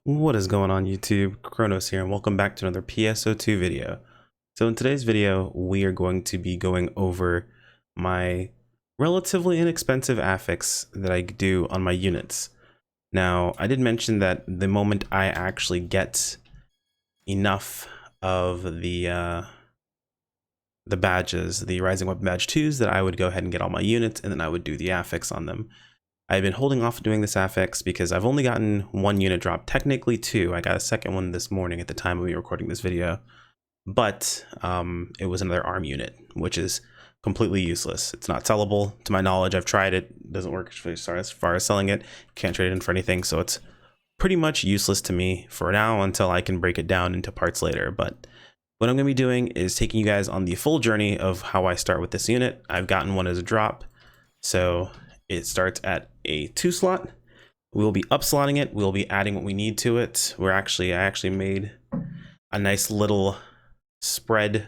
What is going on YouTube? Kronos here and welcome back to another PSO2 video. So in today's video, we are going to be going over my relatively inexpensive affix that I do on my units. Now, I did mention that the moment I actually get enough of the badges, the Rising Weapon Badge 2s, that I would go ahead and get all my units and then I would do the affix on them. I've been holding off doing this affix because I've only gotten one unit drop, technically two. I got a second one this morning at the time of me recording this video, but it was another arm unit, which is completely useless. It's not sellable to my knowledge. I've tried it, doesn't work as far as selling it. Can't trade it in for anything, so it's pretty much useless to me for now until I can break it down into parts later. But what I'm going to be doing is taking you guys on the full journey of how I start with this unit. I've gotten one as a drop, so it starts at a 2 slot. We'll be up slotting it. We'll be adding what we need to it. I actually made a nice little spread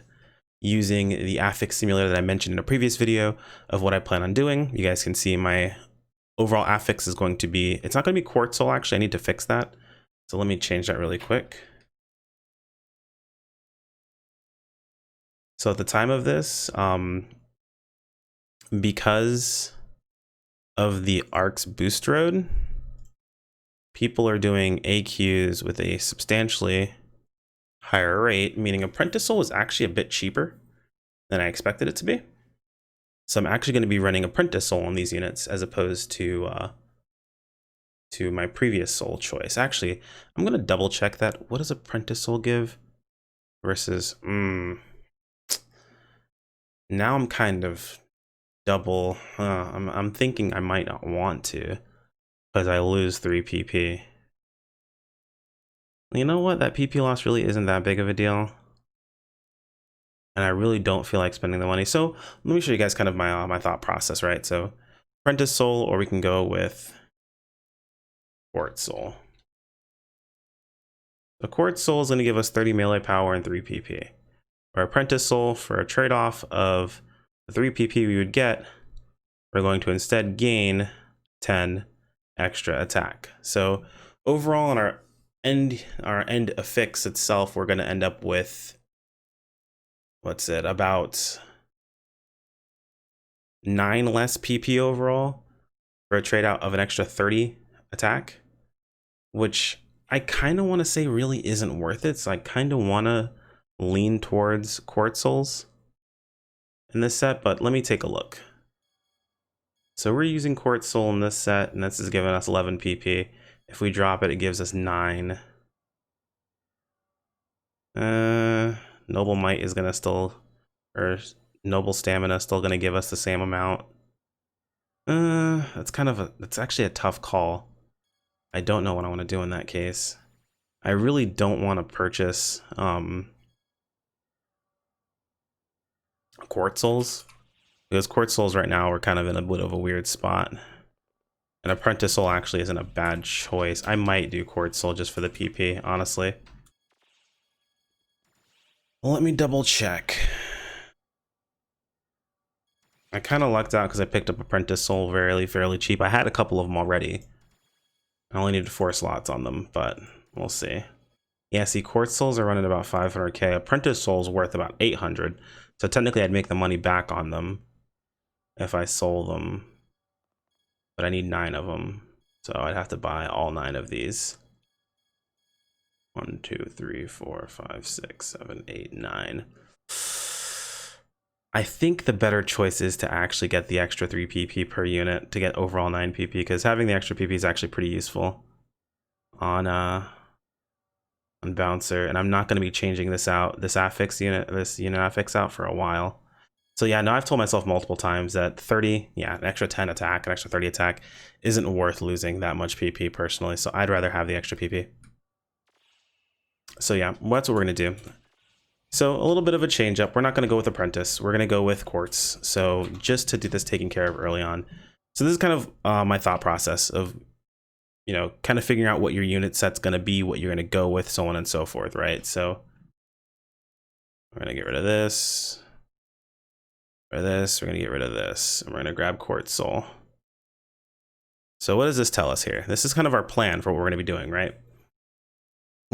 using the affix simulator that I mentioned in a previous video of what I plan on doing. You guys can see my overall affix is going to be, it's not going to be quartz soul. Actually, I need to fix that. So let me change that really quick. So at the time of this, because of the ARC's boost road, people are doing AQs with a substantially higher rate, meaning Apprentice Soul is actually a bit cheaper than I expected it to be. So I'm actually going to be running Apprentice Soul on these units as opposed to my previous Soul choice. Actually, I'm going to double check that. What does Apprentice Soul give versus... Now I'm kind of double. I'm thinking I might not want to because I lose 3 PP. You know what? That PP loss really isn't that big of a deal. And I really don't feel like spending the money. So let me show you guys kind of my thought process, right? So Apprentice Soul, or we can go with Quartz Soul. The Quartz Soul is going to give us 30 melee power and 3 PP. Or Apprentice Soul, for a trade-off of the 3 PP we would get, we're going to instead gain 10 extra attack. So overall on our end affix itself, we're going to end up with, what's it, about 9 less PP overall for a trade out of an extra 30 attack, which I kind of want to say really isn't worth it. So I kind of want to lean towards Quartz Souls in this set, but let me take a look. So we're using Quartz Soul in this set, and this is giving us 11 PP. If we drop it, it gives us 9. Noble Might is gonna still, or Noble Stamina is still gonna give us the same amount. That's actually a tough call. I don't know what I want to do in that case. I really don't want to purchase Quartz Souls, because Quartz Souls right now we're kind of in a bit of a weird spot. And Apprentice Soul actually isn't a bad choice. I might do Quartz Soul just for the PP, honestly. Well, let me double check. I kind of lucked out because I picked up Apprentice Soul fairly cheap. I had a couple of them already. I only needed 4 slots on them, but we'll see. Yeah, see, Quartz Souls are running about 500k. Apprentice Soul's worth about 800. So technically I'd make the money back on them if I sold them. But I need 9 of them. So I'd have to buy all 9 of these. 1, 2, 3, 4, 5, 6, 7, 8, 9. I think the better choice is to actually get the extra 3 PP per unit to get overall 9 PP, because having the extra PP is actually pretty useful on Bouncer, and I'm not going to be changing this unit affix out for a while. So yeah, now I've told myself multiple times that 30, yeah, an extra 10 attack, an extra 30 attack isn't worth losing that much PP personally, so I'd rather have the extra PP. So yeah, that's what we're going to do. So a little bit of a change up. We're not going to go with Apprentice. We're going to go with Quartz. So just to do this taken care of early on. So this is kind of my thought process of, you know, kind of figuring out what your unit set's going to be, what you're going to go with, so on and so forth, right? So we're going to get rid of this. We're going to get rid of this. And we're going to grab Quartz Soul. So what does this tell us here? This is kind of our plan for what we're going to be doing, right?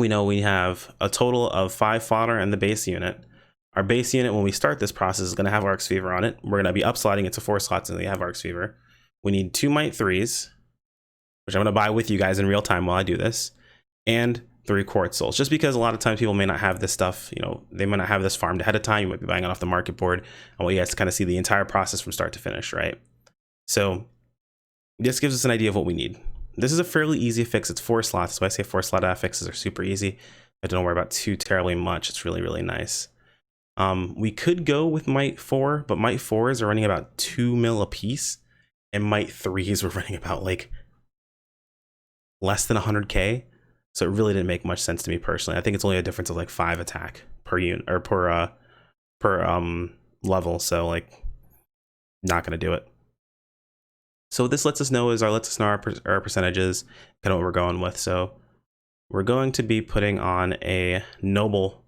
we know we have a total of 5 fodder in the base unit. Our base unit, when we start this process, is going to have Arcs Fever on it. We're going to be upsliding it to 4 slots and they have Arcs Fever. We need 2 Might 3s, which I'm going to buy with you guys in real time while I do this, and 3 Quartz Souls. Just because a lot of times people may not have this stuff, you know, they might not have this farmed ahead of time. You might be buying it off the market board. I want you guys to kind of see the entire process from start to finish, right? So this gives us an idea of what we need. This is a fairly easy fix. It's 4 slots. So I say 4 slot affixes are super easy. I don't worry about too terribly much. It's really, really nice. We could go with Might 4, but Might 4s are running about 2 mil a piece, and Might 3s were running about like less than 100k. So it really didn't make much sense to me personally. I think it's only a difference of like 5 attack per unit or per level. So like, not gonna do it. So what this lets us know is our percentages, kind of what we're going with. So we're going to be putting on a noble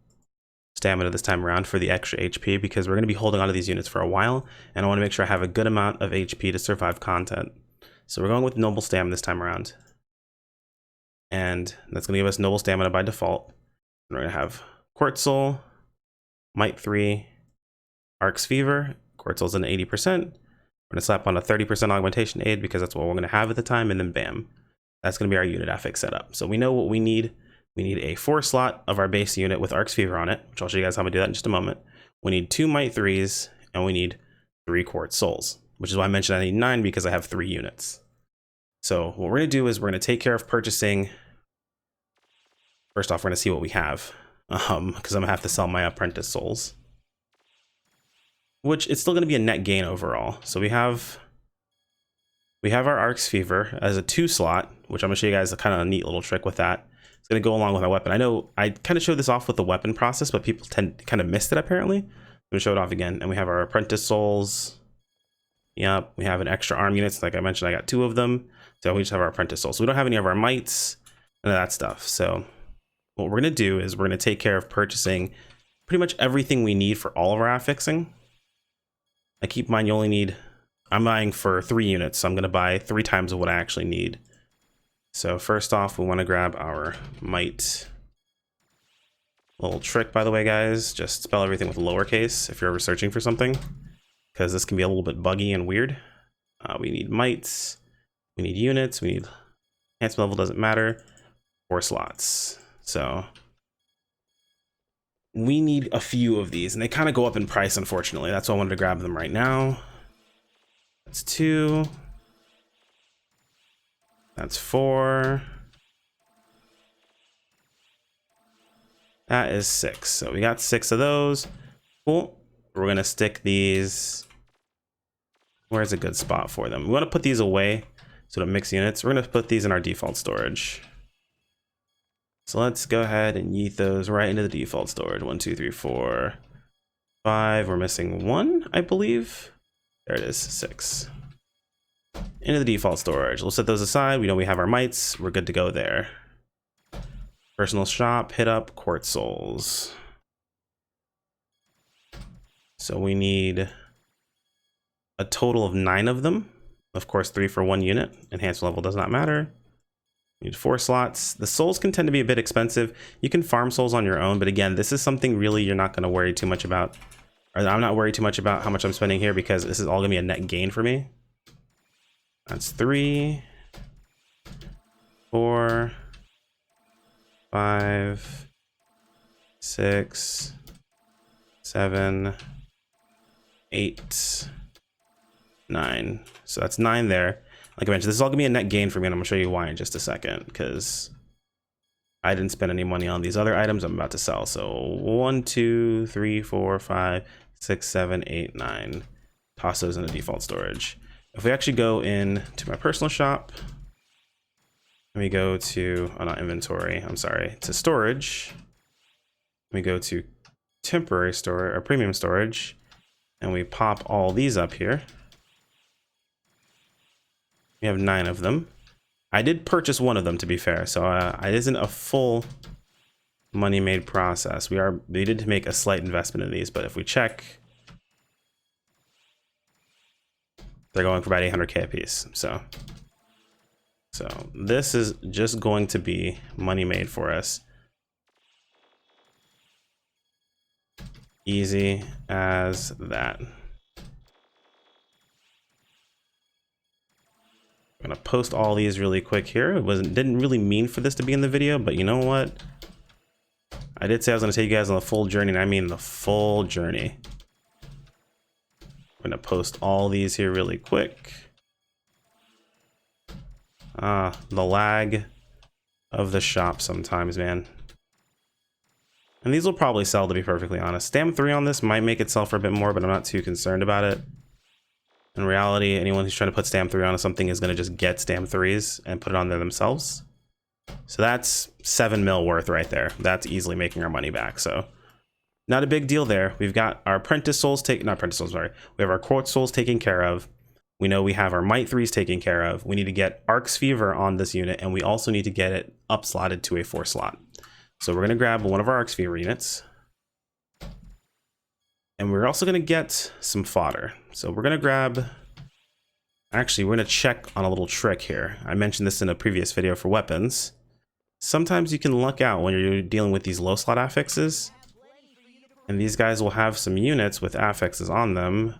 stamina this time around for the extra HP, because we're going to be holding onto these units for a while, and I want to make sure I have a good amount of HP to survive content. So we're going with noble stamina this time around, and that's going to give us noble stamina by default. We're going to have Quartz Soul, Might 3, Arcs Fever. Quartz Soul's an 80%. We're going to slap on a 30% augmentation aid because that's what we're going to have at the time, and then bam, that's going to be our unit affix setup. So we know what we need. We need a 4 slot of our base unit with Arcs Fever on it, which I'll show you guys how I'm going to do that in just a moment. We need 2 Might 3s, and we need 3 Quartz Souls, which is why I mentioned I need 9, because I have 3 units. So what we're going to do is we're going to take care of purchasing. First off, we're going to see what we have, because I'm going to have to sell my Apprentice Souls, which it's still going to be a net gain overall. So we have our Arcs Fever as a 2 slot, which I'm going to show you guys a kind of neat little trick with that. It's going to go along with my weapon. I know I kind of showed this off with the weapon process, but people kind of missed it apparently. I'm going to show it off again. And we have our Apprentice Souls. Yep, we have an extra arm units. Like I mentioned, I got 2 of them. So we just have our Apprentice Souls. So we don't have any of our mites, none of that stuff. So what we're going to do is we're going to take care of purchasing pretty much everything we need for all of our affixing. I keep in mind you only need, I'm buying for 3 units, so I'm going to buy 3 times of what I actually need. So first off, we want to grab our Might. Little trick, by the way, guys, just spell everything with lowercase if you're ever searching for something, because this can be a little bit buggy and weird. We need mites, we need units, we need enhancement level, doesn't matter, 4 slots. So we need a few of these, and they kind of go up in price, unfortunately. That's why I wanted to grab them right now. That's 2. That's 4. That is 6. So we got 6 of those. Cool. We're going to stick these. Where's a good spot for them? We want to put these away so to mix units. We're going to put these in our default storage. So let's go ahead and yeet those right into the default storage. 1, 2, 3, 4, 5. We're missing 1, I believe. There it is, 6. Into the default storage. We'll set those aside. We know we have our mites. We're good to go there. Personal shop, hit up Quartz Souls. So we need a total of 9 of them. Of course, 3 for 1 unit. Enhanced level does not matter. We need 4 slots. The souls can tend to be a bit expensive. You can farm souls on your own, but again, this is something really you're not going to worry too much about. Or I'm not worried too much about how much I'm spending here, because this is all going to be a net gain for me. That's 3, 4, 5, 6, 7, 8, 9. So that's 9 there. Like I mentioned, this is all gonna be a net gain for me, and I'm gonna show you why in just a second, because I didn't spend any money on these other items I'm about to sell. So 1, 2, 3, 4, 5, 6, 7, 8, 9. Toss those in the default storage. If we actually go into my personal shop, let me go to, oh, not inventory, I'm sorry, to storage. Let me go to temporary storage or premium storage, and we pop all these up here. We have 9 of them. I did purchase 1 of them, to be fair, so it isn't a full money made process. We did make a slight investment in these, but if we check, they're going for about 800k a piece. So this is just going to be money made for us. Easy as that. I'm gonna post all these really quick here. Didn't really mean for this to be in the video, but you know what? I did say I was gonna take you guys on the full journey, and I mean the full journey. I'm gonna post all these here really quick. The lag of the shop sometimes, man. And these will probably sell, to be perfectly honest. Stamp 3 on this might make it sell for a bit more, but I'm not too concerned about it. In reality, anyone who's trying to put stamp 3 on something is going to just get stamp 3s and put it on there themselves. So that's 7 mil worth right there. That's easily making our money back. So not a big deal there. We've got our apprentice souls taken, not apprentice souls, sorry. We have our quartz souls taken care of. We know we have our might 3s taken care of. We need to get Arc's Fever on this unit, and we also need to get it up slotted to a 4 slot. So we're going to grab one of our Arc's Fever units. And we're also going to get some fodder. So we're going to grab... Actually, we're going to check on a little trick here. I mentioned this in a previous video for weapons. Sometimes you can luck out when you're dealing with these low slot affixes. And these guys will have some units with affixes on them.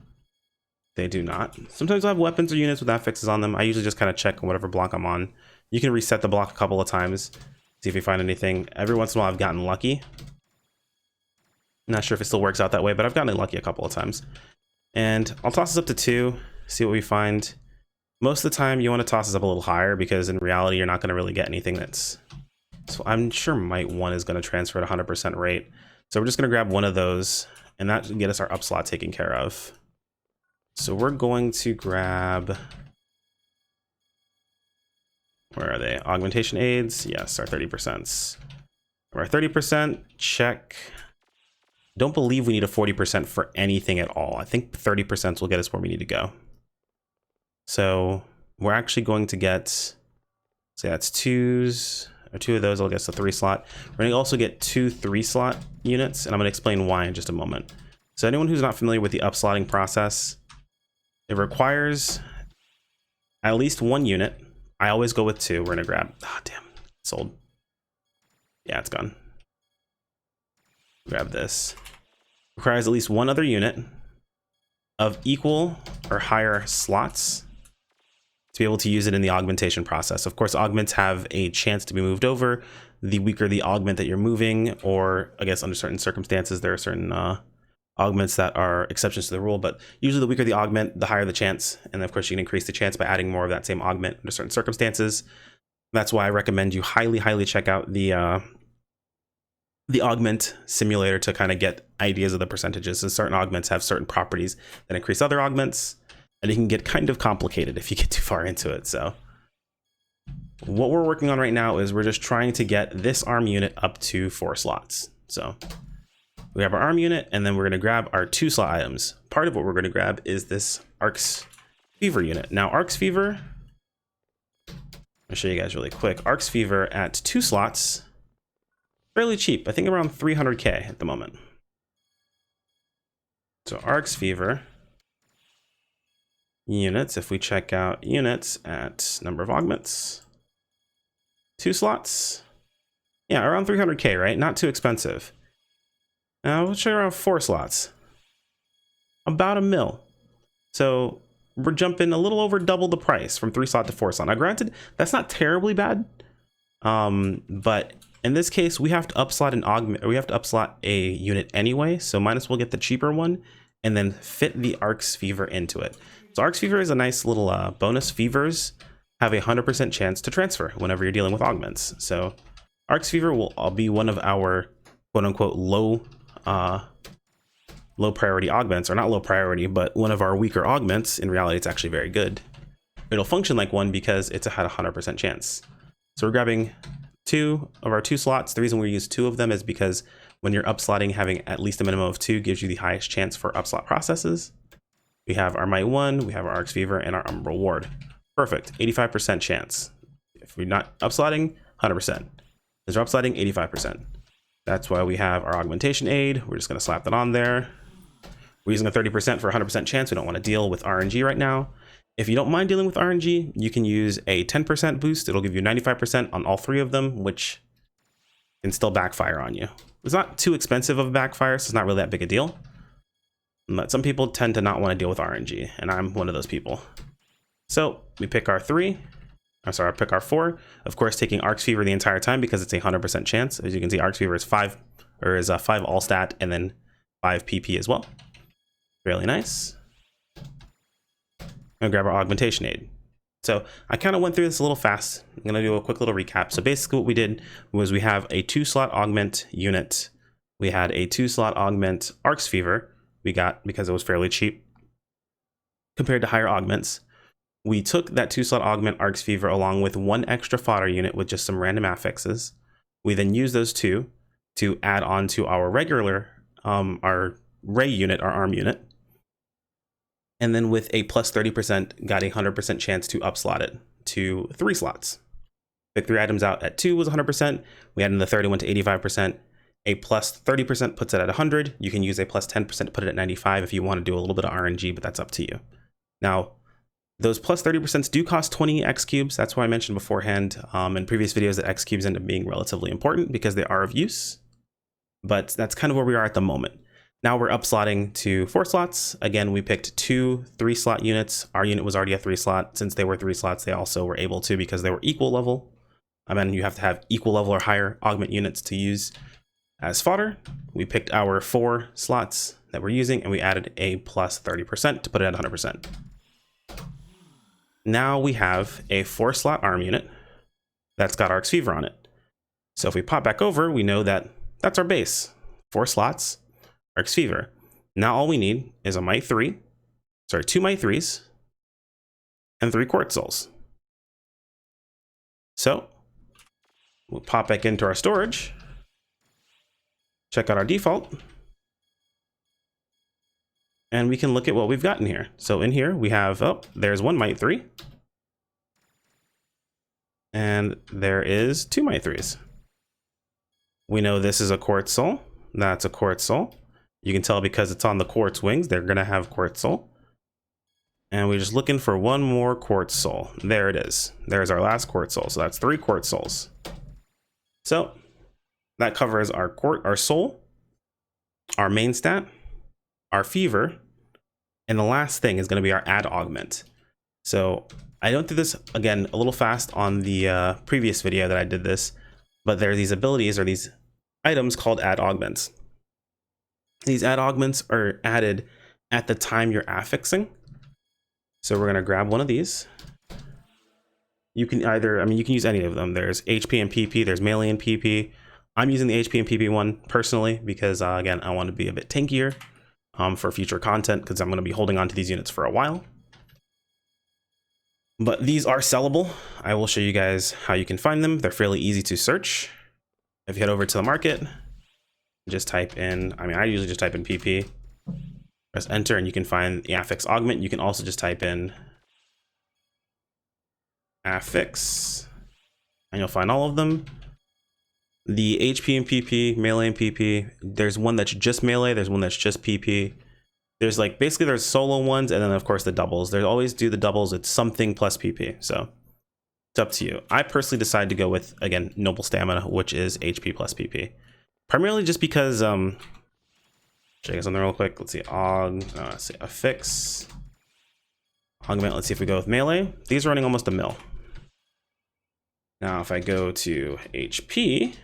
They do not. Sometimes I'll have weapons or units with affixes on them. I usually just kind of check on whatever block I'm on. You can reset the block a couple of times. See if you find anything. Every once in a while I've gotten lucky. Not sure if it still works out that way, but I've gotten lucky a couple of times. And I'll toss this up to 2, see what we find. Most of the time you want to toss this up a little higher because in reality you're not going to really get anything that's... So I'm sure might 1 is going to transfer at 100% rate. So we're just going to grab one of those and that will get us our up slot taken care of. So we're going to grab... Where are they? Augmentation aids? Yes, our 30%. Our 30%, check. Don't believe we need a 40% for anything at all. I think 30% will get us where we need to go. So we're actually going to get, say that's 2s, or 2 of those will get us a 3 slot. We're going to also get 2 3 slot units, and I'm going to explain why in just a moment. So anyone who's not familiar with the upslotting process, it requires at least 1 unit. I always go with 2. We're going to grab, damn, sold. Yeah, it's gone. Grab this. Requires at least 1 other unit of equal or higher slots to be able to use it in the augmentation process. Of course, augments have a chance to be moved over. The weaker the augment that you're moving, or I guess under certain circumstances, there are certain augments that are exceptions to the rule, but usually the weaker the augment, the higher the chance. And of course, you can increase the chance by adding more of that same augment under certain circumstances. That's why I recommend you highly check out the augment simulator to kind of get ideas of the percentages. And certain augments have certain properties that increase other augments, and it can get kind of complicated if you get too far into it. So what we're working on right now is we're just trying to get this arm unit up to 4 slots. So we have our arm unit, and then we're going to grab our 2 slot items. Part of what we're going to grab is this Arc's Fever unit. Now Arc's Fever, I'll show you guys really quick. Arc's Fever at 2 slots, fairly cheap. I think around 300k at the moment. So Arc's Fever units, if we check out units at number of augments, 2 slots, yeah, around 300k, right? Not too expensive. Now we'll check around 4 slots, about $1 mil. So we're jumping a little over double the price from 3 slot to 4 slot. Now granted, that's not terribly bad, but in this case we have to upslot an augment, or we have to upslot a unit anyway, so might as well get the cheaper one and then fit the Arc's Fever into it. So Arc's Fever is a nice little bonus. Fevers have a 100% chance to transfer whenever you're dealing with augments. So Arc's Fever will be one of our quote-unquote low priority augments, or not low priority, but one of our weaker augments. In reality, it's actually very good. It'll function like one because it's had a 100% chance. So we're grabbing 2 of our 2 slots. The reason we use 2 of them is because when you're upslotting, having at least a minimum of 2 gives you the highest chance for upslot processes. We have our Might 1, we have our Arc's Fever, and our Umbral Ward. Perfect, 85% chance. If we're not upslotting, 100%. If we're upslotting, 85%. That's why we have our Augmentation Aid. We're just gonna slap that on there. We're using a 30% for 100% chance. We don't wanna deal with RNG right now. If you don't mind dealing with RNG, you can use a 10% boost. It'll give you 95% on all 3 of them, which can still backfire on you. It's not too expensive of a backfire, so it's not really that big a deal. But some people tend to not want to deal with RNG, and I'm one of those people. So we pick our 3. I'm sorry, I pick our 4. Of course, taking Arc's Fever the entire time because it's a 100% chance. As you can see, Arc's Fever is 5 all stat and then 5 PP as well. Really nice. I'm gonna grab our augmentation aid. So I kind of went through this a little fast. I'm gonna do a quick little recap. So basically what we did was we have a 2-slot augment unit. We had a 2-slot augment Arc's Fever. We got because it was fairly cheap compared to higher augments. We took that 2-slot augment Arc's Fever along with 1 extra fodder unit with just some random affixes. We then used those 2 to add on to our regular, our ray unit, our arm unit. And then with a plus 30%, got a 100% chance to upslot it to 3 slots. Pick 3 items out at 2 was 100%. We add in the 31 to 85%. A plus 30% puts it at 100. You can use a plus 10% to put it at 95 if you want to do a little bit of RNG, but that's up to you. Now, those plus 30% do cost 20 X cubes. That's why I mentioned beforehand in previous videos that X cubes end up being relatively important because they are of use. But that's kind of where we are at the moment. Now we're upslotting to 4 slots. Again, we picked 2 3-slot units. Our unit was already a 3-slot. Since they were 3 slots, they also were able to because they were equal level. I mean, you have to have equal level or higher augment units to use as fodder. We picked our 4 slots that we're using and we added a plus 30% to put it at 100%. Now we have a 4-slot arm unit that's got Arc's Fever on it. So if we pop back over, we know that that's our base. 4 slots, Arc's Fever. Now all we need is a Might 3, sorry, 2 Might 3s, and 3 Quartz Souls. So we'll pop back into our storage, check out our default, and we can look at what we've got in here. So in here we have, oh, there's 1 Might 3, and there is 2 Might 3s. We know this is a Quartz Soul, that's a Quartz Soul. You can tell because it's on the Quartz wings, they're gonna have Quartz Soul. And we're just looking for 1 more Quartz Soul. There it is. There's our last Quartz Soul. So that's 3 Quartz Souls. So that covers our soul, our main stat, our fever, and the last thing is going to be our add augment. So I went through this again a little fast on the previous video that I did this, but there are these abilities or these items called add augments. These add augments are added at the time you're affixing. So we're going to grab one of these. You can either, I mean, you can use any of them. There's HP and PP, there's melee and PP. I'm using the HP and PP one personally because, again, I want to be a bit tankier for future content because I'm going to be holding on to these units for a while. But these are sellable. I will show you guys how you can find them. They're fairly easy to search. If you head over to the market, just type in, I mean, I usually just type in PP, press enter, and you can find the affix augment. You can also just type in affix, and you'll find all of them. The HP and PP, melee and PP, there's one that's just melee, there's one that's just PP. There's like, basically there's solo ones, and then of course the doubles. They always do the doubles, it's something plus PP, so it's up to you. I personally decided to go with, again, Noble Stamina, which is HP plus PP. Primarily just because, check something real quick, let's see, let's see, affix, augment, let's see if we go with melee. These are running almost a mil. Now if I go to HP,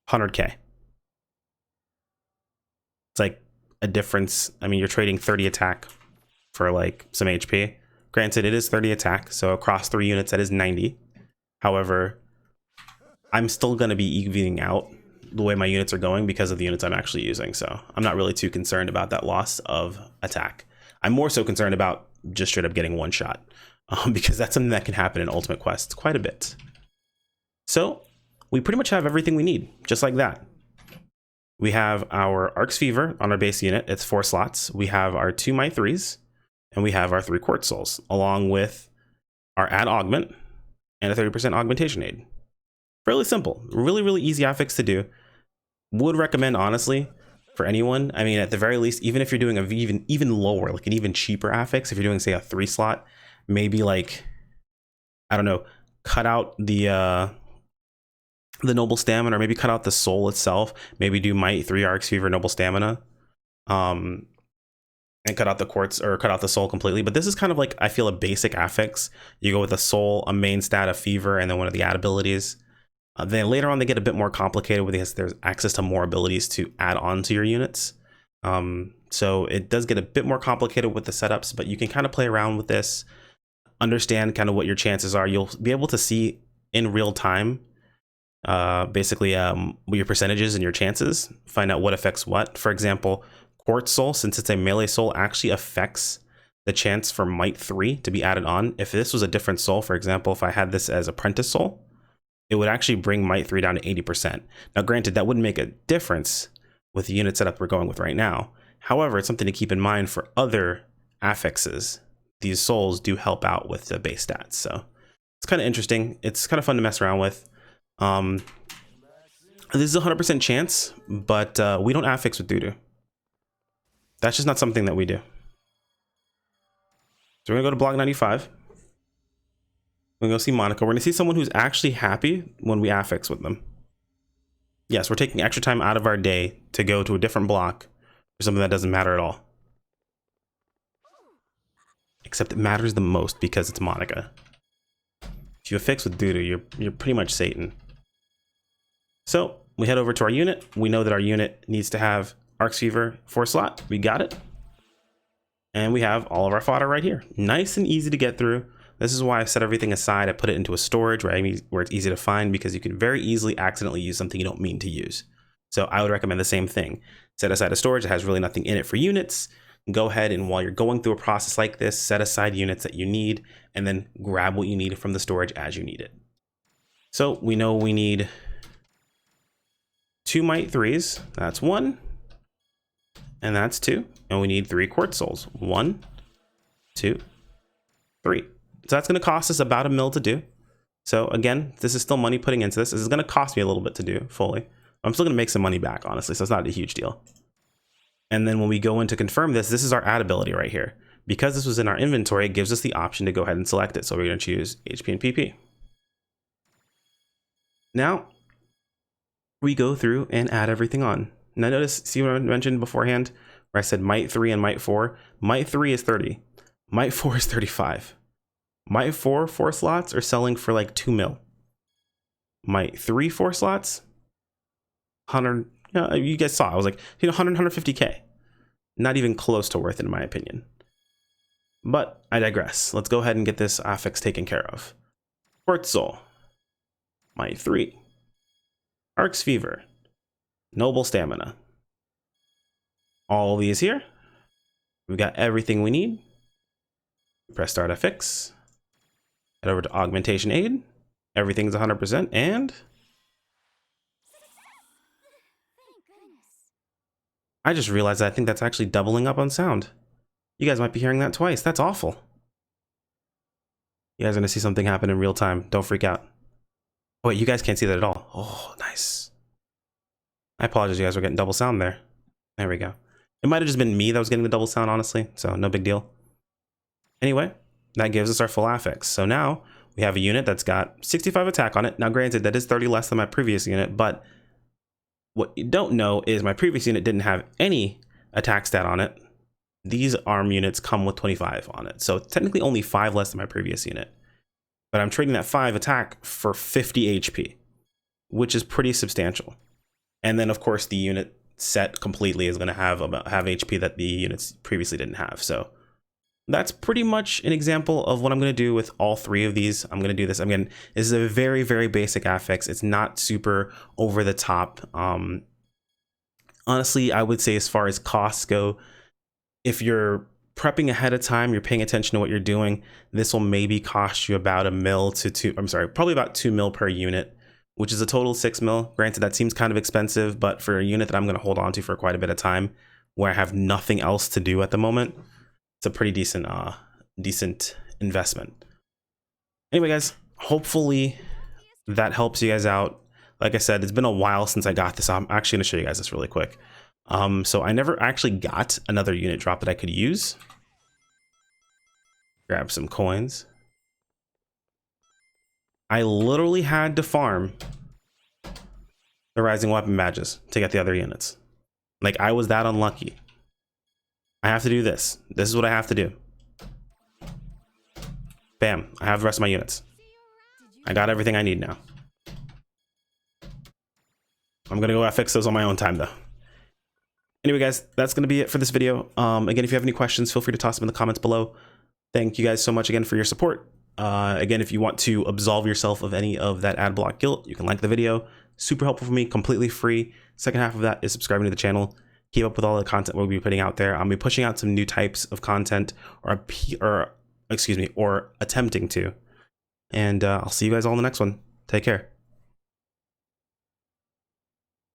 100K. It's like a difference. I mean, you're trading 30 attack for like some HP. Granted, it is 30 attack, so across 3 units, that is 90. However, I'm still going to be evening out the way my units are going because of the units I'm actually using. So I'm not really too concerned about that loss of attack. I'm more so concerned about just straight up getting one shot because that's something that can happen in Ultimate Quests quite a bit. So we pretty much have everything we need, just like that. We have our Arc's Fever on our base unit. It's 4 slots. We have our 2 Might 3s, and we have our 3 Quartz Souls, along with our add augment and a 30% augmentation aid. Fairly simple, really, really easy affix to do. Would recommend, honestly, for anyone. I mean, at the very least, even if you're doing a even lower, like an even cheaper affix, if you're doing, say, a 3-slot, maybe like, I don't know, cut out the the noble stamina, or maybe cut out the soul itself. Maybe do might 3 arcs fever noble stamina, and cut out the quartz, or cut out the soul completely. But this is kind of like, I feel, a basic affix. You go with a soul, a main stat, a fever, and then one of the add abilities. Then later on they get a bit more complicated with this. There's access to more abilities to add on to your units. So it does get a bit more complicated with the setups, but you can kind of play around with this, understand kind of what your chances are. You'll be able to see in real time, basically your percentages and your chances, find out what affects what. For example, Quartz Soul, since it's a melee soul, actually affects the chance for Might 3 to be added on. If this was a different soul, for example, if I had this as Apprentice Soul, it would actually bring Might 3 down to 80%. Now, granted, that wouldn't make a difference with the unit setup we're going with right now. However, it's something to keep in mind for other affixes. These souls do help out with the base stats. So it's kind of interesting. It's kind of fun to mess around with. This is a 100% chance, but we don't affix with doo-doo. That's just not something that we do. So we're gonna go to block 95. We're gonna go see Monica. We're gonna see someone who's actually happy when we affix with them. Yes, we're taking extra time out of our day to go to a different block for something that doesn't matter at all. Except it matters the most because it's Monica. If you affix with doo-doo, you're pretty much Satan. So we head over to our unit. We know that our unit needs to have Arcs Fever 4 slot. We got it. And we have all of our fodder right here. Nice and easy to get through. This is why I set everything aside. I put it into a storage where it's easy to find, because you can very easily accidentally use something you don't mean to use. So I would recommend the same thing. Set aside a storage that has really nothing in it for units. Go ahead and, while you're going through a process like this, set aside units that you need and then grab what you need from the storage as you need it. So we know we need 2 Might 3s. That's 1. And that's 2. And we need 3 Quartz Souls. 1, 2, 3. So that's going to cost us about $1 mil to do. So again, this is still money putting into this. This is going to cost me a little bit to do fully. I'm still going to make some money back, honestly, so it's not a huge deal. And then when we go in to confirm this, this is our add ability right here. Because this was in our inventory, it gives us the option to go ahead and select it. So we're going to choose HP and PP. Now we go through and add everything on. Now notice, see what I mentioned beforehand, where I said Might 3 and Might 4? Might 3 is 30. Might 4 is 35. Might 4 slots are selling for like 2 mil. Might 3 4 slots, 100. You guys saw, I was like, 100, 150K. Not even close to worth it, in my opinion. But I digress. Let's go ahead and get this affix taken care of. Quartz Soul, Might 3, Arcs Fever, Noble Stamina. All these here. We've got everything we need. Press Start Affix. Head over to Augmentation Aid. Everything's 100%, and I just realized that I think that's actually doubling up on sound. You guys might be hearing that twice. That's awful. You guys are gonna see something happen in real time. Don't freak out. Oh, wait, you guys can't see that at all. Oh, nice. I apologize, you guys were getting double sound there. There we go. It might have just been me that was getting the double sound, honestly, so no big deal. Anyway, that gives us our full affix. So now we have a unit that's got 65 attack on it. Now, granted, that is 30 less than my previous unit, but what you don't know is my previous unit didn't have any attack stat on it. These arm units come with 25 on it. So technically only 5 less than my previous unit. But I'm trading that 5 attack for 50 HP, which is pretty substantial. And then, of course, the unit set completely is going to have about HP that the units previously didn't have. So that's pretty much an example of what I'm going to do with all 3 of these. I'm going to do this. Again, this is a very, very basic affix. It's not super over the top. Honestly, I would say as far as costs go, if you're prepping ahead of time, you're paying attention to what you're doing, this will maybe cost you about $1 mil to 2, I'm sorry, probably about 2 mil per unit, which is a total of 6 mil. Granted, that seems kind of expensive, but for a unit that I'm going to hold on to for quite a bit of time, where I have nothing else to do at the moment, it's a pretty decent investment. Anyway, guys, hopefully that helps you guys out. Like I said, it's been a while since I got this. I'm actually going to show you guys this really quick. So I never actually got another unit drop that I could use. Grab some coins. I literally had to farm the rising weapon badges to get the other units. Like, I was that unlucky. I have to do this. This is what I have to do. Bam, I have the rest of my units. I got everything I need now. I'm gonna go affix those on my own time though. Anyway guys, that's gonna be it for this video. Again, if you have any questions, feel free to toss them in the comments below. Thank you guys so much again for your support. Again, if you want to absolve yourself of any of that ad block guilt, you can like the video. Super helpful for me, completely free. Second half of that is subscribing to the channel. Keep up with all the content we'll be putting out there. I'll be pushing out some new types of content, or attempting to. And I'll see you guys all in the next one. Take care.